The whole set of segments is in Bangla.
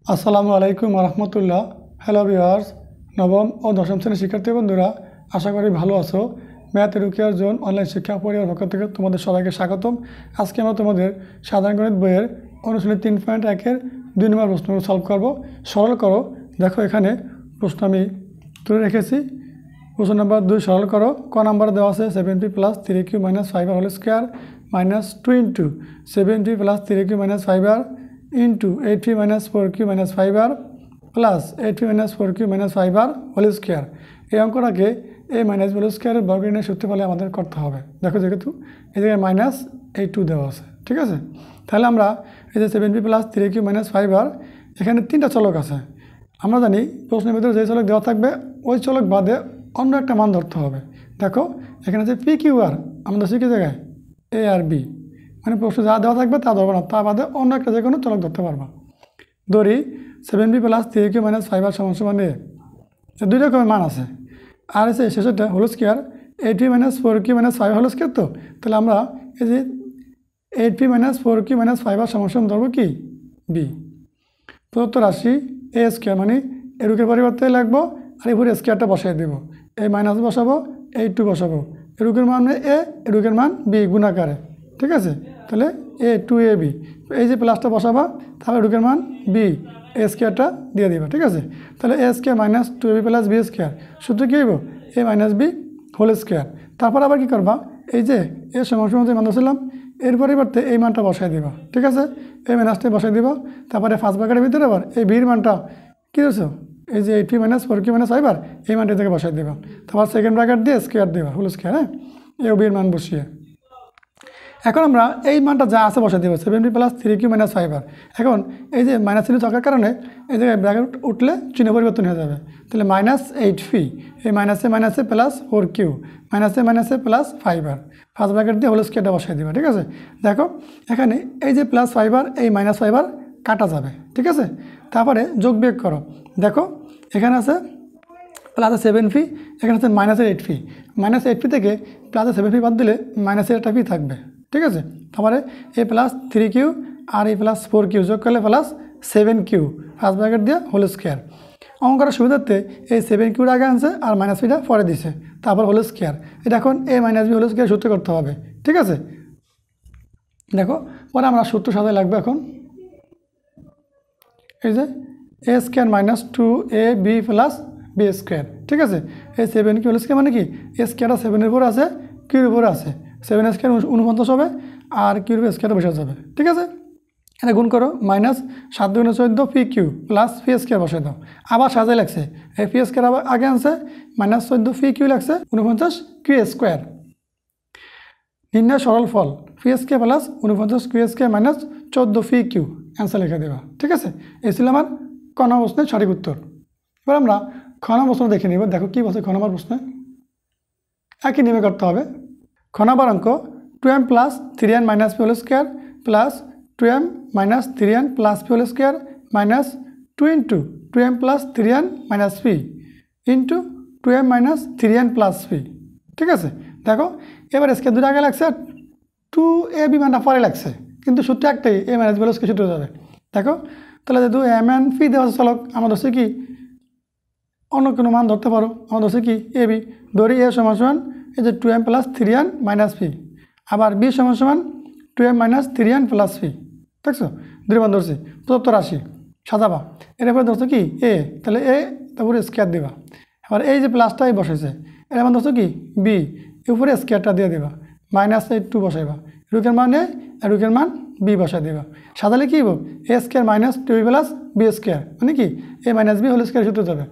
আসসালামু আলাইকুম রহমতুল্লাহ। হ্যালো ভিউয়ার্স, নবম ও দশম শ্রেণীর শিক্ষার্থী বন্ধুরা, আশা করি ভালো আছো। ম্যাথ রুকিয়ার জোন অনলাইন শিক্ষা পরিবার পক্ষ থেকে তোমাদের সবাইকে স্বাগতম। আজকে আমরা তোমাদের সাধারণ গণিত বইয়ের অনুশীলনী 3.1-এর 2 নম্বর প্রশ্নগুলো সলভ করব। সরল করো। দেখো এখানে প্রশ্ন আমি তুলে রেখেছি। প্রশ্ন নাম্বার 2 সরল করো। ক নাম্বার দেওয়া আছে 7p + 3q - 5r whole square -2 * 7p + 3q - 5r into 8p - 4q - 5r plus 8p - 4q - 5r whole square. এই অঙ্কটাকে a - b স্কয়ারের বর্গমূলের সূত্র ফলে আমাদের করতে হবে। দেখো যেহেতু এই জায়গায় -a2 দেওয়া আছে, ঠিক আছে। তাহলে আমরা এই যে 7p + 3q - 5r, এখানে 3টা চলক আছে। আমরা জানি প্রশ্নের ভিতরে যে চলক দেওয়া থাকবে ওই চলক বাদে অন্য একটা মান ধরতে হবে। দেখো এখানে যে পি কিউ আর আমাদের শিখে জায়গায় এ আর বি, মানে প্রশ্ন যা দেওয়া থাকবে তা ধরবো না, তা বাদে অন্য একটা যে কোনো চলক ধরতে পারবা। ধরি 7p + 3q - 5r = a। দুই রকমের মান আছে। আর এসে শেষেরটা whole square 8p - 4q - 5 whole square. তো তাহলে আমরা এই যে 8p - 4q - 5r = ধরবো কি বি। প্রদত্ত রাশি এ স্কয়ার, মানে এ রুটের পরিবর্তে লাগবো আর এই পুরো স্কয়ারটা বসাই দেবো। এই মাইনাস বসাবো, এই 2 বসাবো। এ রুটের মান এ রুটের মান বি গুণাকারে, ঠিক আছে। তাহলে a2ab, এই যে প্লাসটা বসাবা, তাহলে রুটের মান বি, এ স্কয়ারটা দিয়ে দিবা, ঠিক আছে। তাহলে a square -2ab + b square সূত্র কী হইব a - b হোল স্কয়ার। তারপর আবার কি করবা, এই যে এ সমান যে মান ধরছিলাম এর পরিবর্তে এই মানটা বসাই দিবা, ঠিক আছে। এই মাইনাসটা বসাই দিবা। তারপরে ফার্স্ট ব্র্যাকেটের ভিতরে আবার এই বির মানটা কী ধরছো, এই যে 8p - 4q - 5r, এই মানটা থেকে বসাই দেবা। তারপর সেকেন্ড ব্র্যাকেট দিয়ে স্কয়ার দেবা, হোল স্কয়ার। হ্যাঁ, এই বির মান বসিয়ে এখন আমরা এই মানটা যা আছে বসাই দেবো 7p + 3q - 5r। এখন এই যে মাইনাস চিহ্ন থাকার কারণে এই জায়গায় ব্র্যাকেট উঠলে চিহ্ন পরিবর্তন হয়ে যাবে। তাহলে -8p, এই মাইনাসে +4q, মাইনাসে +5r, ফার্স্ট ব্র্যাকেট দিয়ে হোল স্কয়ারটা বসাই দেবা, ঠিক আছে। দেখো এখানে এই যে +5r এই -5r কাটা যাবে, ঠিক আছে। তারপরে যোগ বিয়োগ করো। দেখো এখানে আছে +7p, এখানে আছে -8p। -8p থেকে +7p বাদ দিলে -1p থাকবে, ঠিক আছে। তারপরে a + 3q R a + 4q যোগ করলে +7q, ফার্স্ট ব্র্যাকেট দিয়ে হোল স্কয়ার। অঙ্ক করার সুবিধার্থে এই 7qর আগে আনছে আর -pটা পরে দিছে, তারপর হোল স্কয়ার। এটা এখন a - b হোল স্কয়ার সূত্র করতে হবে, ঠিক আছে। দেখো পরে আমরা সূত্র সাজায় লাগবে। এখন এই যে a square -2ab + b square, ঠিক আছে। এই 7q হোল স্কয়ার মানে কি, এ স্কয়ারটা 7-এর উপর আছে, কিউর উপরে আছে। 7 স্কয়ার 49 হবে আর কিউর স্কয়ারটা বসে যাবে, ঠিক আছে। এটা গুণ করো, -7 × 14 pq + p স্কয়ার বসে দাও। আবার সাজাই লাগছে, এই p স্কয়ার আবার আগে আনছে, -14 pq লাগছে 49 q স্কয়ার। নির্ণয় সরল ফল p square + 49 q square - 14 pq, answer লিখে দেবা, ঠিক আছে। এই ছিল আমার ক নম্বর প্রশ্নের সঠিক উত্তর। এবার আমরা খ নম্বর প্রশ্ন দেখে নিব। দেখো কী বলছে খ নম্বর প্রশ্নে, একই নিয়মে করতে হবে। খ নম্বর অঙ্ক 2m + 3n - p whole square + 2m - 3n + p whole square -2 * 2m + 3n - p into 2m - 3n + p, ঠিক আছে। দেখো এবার স্কয়ার দুটো আগে লাগছে, 2ab মানটা পরে লাগছে, কিন্তু সূত্র একটাই, a - b হোল স্কয়ার সূত্র যাবে। দেখো তাহলে যেহেতু m and p দেওয়া আছে চলক, আমরা ধরছি কি অন্য কোনো মান ধরতে পারো। আমরা ধরছি কি ab, ধরি a = এই যে 2m + 3n - p, আবার b = 2m - 3n + p, দেখছো দুই মান ধরছি। প্রদত্ত রাশি সাজাবা, এরপরে ধরছো কি a, তাহলে a তারপরে স্কয়ার দিবা। এবার এই যে প্লাসটাই বসেছে, এর মান ধরছো কি b, এর উপরে স্কয়ারটা দিয়ে দেবা, -2 বসাইবা। রুটের মান a আর রুটের মান b বসাই দেবা। সাজালে কি হবো, a square -2b + b square, মানে কি a - b হোল স্কয়ার সূত্র যাবে।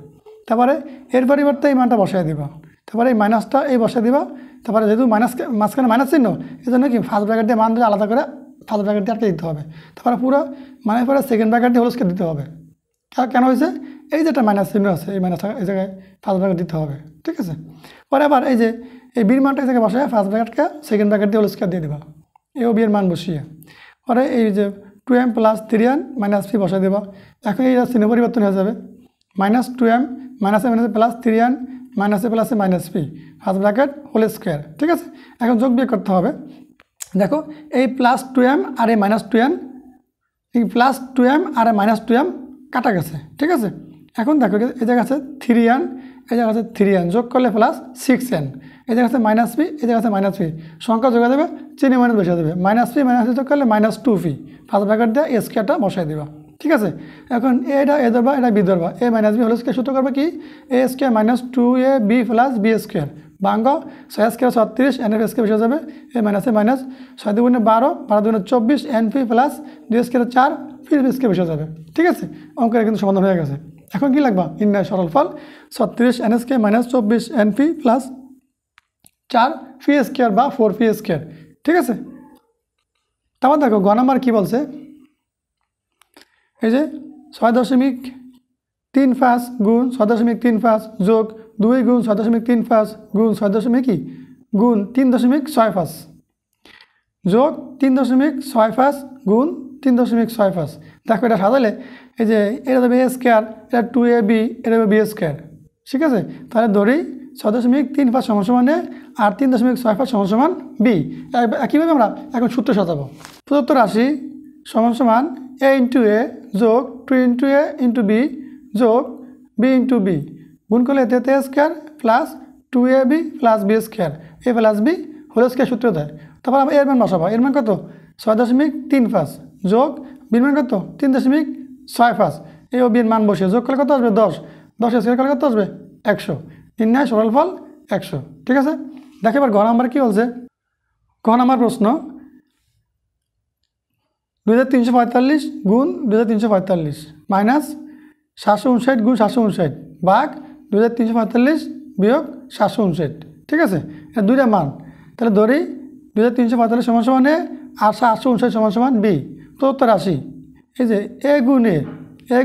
তারপরে এর পরিবর্তে এই মানটা বসাই দিবা। তারপরে এই মাইনাসটা এই বসাই দিবা। তারপরে যেহেতু মাঝখানে মাইনাস চিহ্ন, এই জন্য কি ফার্স্ট ব্র্যাকেট দিয়ে মান ধরে আলাদা করে ফার্স্ট ব্র্যাকেট দিয়ে আটকে দিতে হবে। তারপরে পুরো মানে পরে সেকেন্ড ব্র্যাকেট দিয়ে হোল স্কয়ার দিতে হবে। কেন হয়েছে, এই যে একটা মাইনাস চিহ্ন আছে, এই মাইনাসটা এই জায়গায় ফার্স্ট ব্র্যাকেট দিতে হবে, ঠিক আছে। পরে আবার এই যে এই বির মানটা এই জায়গায় বসায় ফার্স্ট ব্র্যাকেটকে সেকেন্ড ব্র্যাকেট দিয়ে হোল স্কয়ার দিয়ে দেবা, এও বিয়ের মান বসিয়ে। পরে এই যে 2m + 3n - p বসাই দেবা। এখন এই চিহ্ন পরিবর্তন হয়ে যাবে, -2m - 3n -a - p, first bracket whole square, ঠিক আছে। এখন যোগ বিয়োগ করতে হবে। দেখো এই +2m আর এই -2n, এই +2m আর -2m কাটা গেছে, ঠিক আছে। এখন দেখো এই জায়গা আছে 3n, এই জায়গা আছে 3n, যোগ করলে প্লাস 6n, এই জায়গা আছে -p, এই জায়গা আছে -p, সংখ্যা যোগ দেবে, চিহ্ন মাইনাস বসিয়ে দেবে, -p যোগ করলে -2p, ফার্স্ট ব্র্যাকেট দিয়ে a স্কয়ারটা বসাই দেবা, ঠিক আছে। এখন এটা এ ধরবা, এটা বি ধরবা, a - b হোল স্কয়ার সূত্র করবে কি a square - 2ab plus b square, বাঙ্গ 6 স্কয়ার 36, n এর স্কয়ার বসে যাবে, a মাইনাস 6 দুগুণে 12, 12 দুগুণে 24, np প্লাস d স্কয়ার 4, ফির b স্কয়ার বসে যাবে, ঠিক আছে। অঙ্কের কিন্তু সমাধান হয়ে গেছে। এখন কি লাগবা নির্ণয় সরল ফল 36 n square - 24 np plus 4 P square বা 4p স্কয়ার, ঠিক আছে। তারপর দেখো গ নাম্বার কি বলছে, এই যে 6.35 গুণ 6.35 যোগ 2 গুণ 6.35 গুণ 3.65 যোগ 3.65 গুণ 3.65। দেখো এটা সাজালে এই যে এটা দেবে a স্কয়ার, এটা 2ab, এটা দেবে b স্কয়ার, ঠিক আছে। তাহলে ধরি 6.35 সমান a আর 3.65 সমান b। একইভাবে আমরা এখন সূত্র সাজাবো। প্রদত্ত রাশি সমান a ইন্টু a যোগ 2 ইন্টু a ইন্টু b যোগ b ইন্টু b, গুণ করলে এতে a square plus 2ab plus b square, a plus b whole square সূত্র দেয়। তারপর আমরা এর মান বসাবো, এর মান কত 6.35 যোগ বির মান কত 3.65, এই ও বির মান বসে যোগ করলে কত আসবে 10, 10 স্কয়ার করলে কত আসবে 100, নির্ণয় সরল ফল 100, ঠিক আছে। দেখো এবার ঘ নাম্বার কি বলছে, ঘ নাম্বার প্রশ্ন 2345 গুণ 2345 মাইনাস 759 গুণ 759 ভাগ 2345 বিয়োগ 759, ঠিক আছে। এটা দুইটা মান, তাহলে ধরি 2345 সমান a আর 759 সমান b। প্রদত্ত রাশি এই যে a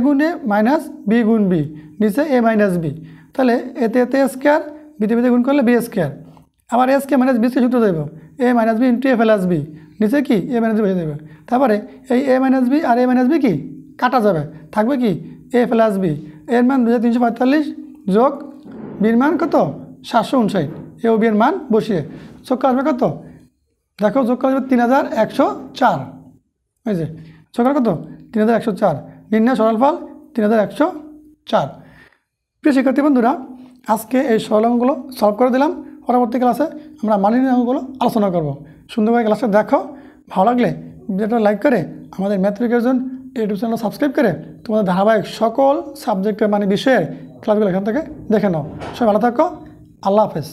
গুণ a মাইনাস b গুণ b, নিচে a মাইনাস b, তাহলে এতে স্কয়ার, বিতে গুণ করলে b স্কয়ার, আবার a square minus b square সূত্র দেব, a minus b into a plus b, নিচে কি a মাইনাস b বসে দেবে। তারপরে এই a মাইনাস b আর a মাইনাস b কি কাটা যাবে, থাকবে কি a প্লাস b, এর মান 2345 যোগ বির মান কত 759, এ ও বির মান বসিয়ে যোগ আসবে কত, দেখো যোগ করা যাবে 3104, এই যে যোগ কত 3104, নির্ণয় সরল ফল 3104। প্রিয় শিক্ষার্থী বন্ধুরা, আজকে এই সরল অঙ্কগুলো সলভ করে দিলাম। পরবর্তী ক্লাসে আমরা মাননীয় অঙ্কগুলো আলোচনা করব। সুন্দরভাবে ক্লাসে দেখো, ভালো লাগলে ভিডিওটা লাইক করে আমাদের math education YouTube channel subscribe করে তোমাদের ধারাবাহিক সকল সাবজেক্টের বিষয়ের ক্লাসগুলো এখান থেকে দেখে নাও। সবাই ভালো থাকো, আল্লাহ হাফেজ।